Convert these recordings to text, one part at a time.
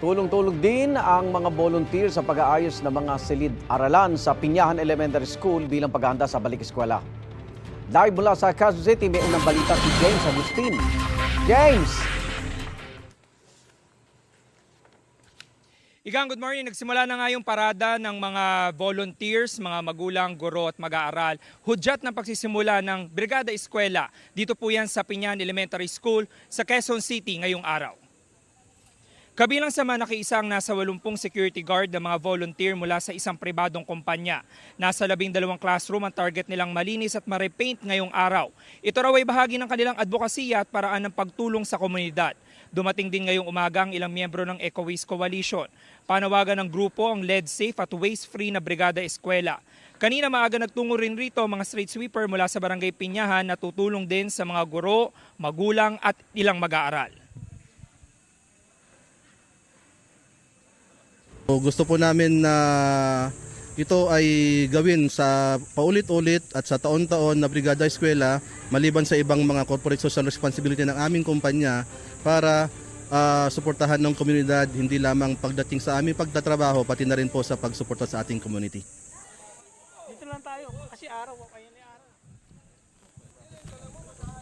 Tulong-tulong din ang mga volunteer sa pag-aayos ng mga silid-aralan sa Pinyahan Elementary School bilang paghahanda sa balik-eskwela. Live mula sa Quezon City, may unang balita si James Agustin. James! Igang, good morning. Nagsimula na nga yung parada ng mga volunteers, mga magulang, guro at mag-aaral. Hudyat ng pagsisimula ng Brigada Eskwela. Dito po yan sa Pinyahan Elementary School sa Quezon City ngayong araw. Kabilang sa mga nakiisang nasa 80 security guard na mga volunteer mula sa isang pribadong kumpanya. Nasa 12 classroom ang target nilang malinis at ma-repaint ngayong araw. Ito raw ay bahagi ng kanilang advokasya at paraan ng pagtulong sa komunidad. Dumating din ngayong umaga ang ilang miyembro ng Eco Waste Coalition. Panawagan ng grupo ang lead safe at waste-free na Brigada Eskwela. Kanina maaga nagtungo rin rito mga street sweeper mula sa Barangay Pinyahan na tutulong din sa mga guro, magulang at ilang mag-aaral. Gusto po namin na ito ay gawin sa paulit-ulit at sa taon-taon na Brigada Eskwela maliban sa ibang mga corporate social responsibility ng aming kumpanya para suportahan ng komunidad hindi lamang pagdating sa aming pagtatrabaho pati na rin po sa pagsuporta sa ating community. Dito lang tayo kasi araw kayo ni araw.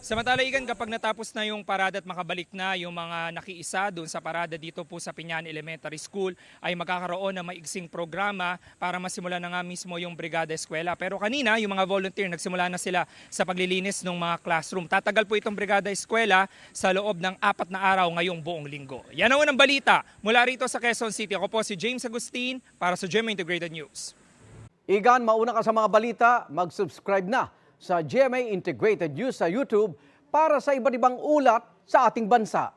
Samantala, Igan, kapag natapos na yung parada at makabalik na yung mga nakiisa doon sa parada dito po sa Pinyahan Elementary School, ay magkakaroon ng maigsing programa para masimula na nga mismo yung Brigada Eskwela. Pero kanina, yung mga volunteer, nagsimula na sila sa paglilinis ng mga classroom. Tatagal po itong Brigada Eskwela sa loob ng 4 na araw ngayong buong linggo. Yan ang unang balita mula rito sa Quezon City. Ako po si James Agustin para sa GMA Integrated News. Igan, mauna ka sa mga balita, mag-subscribe na sa GMA Integrated News sa YouTube para sa iba't ibang ulat sa ating bansa.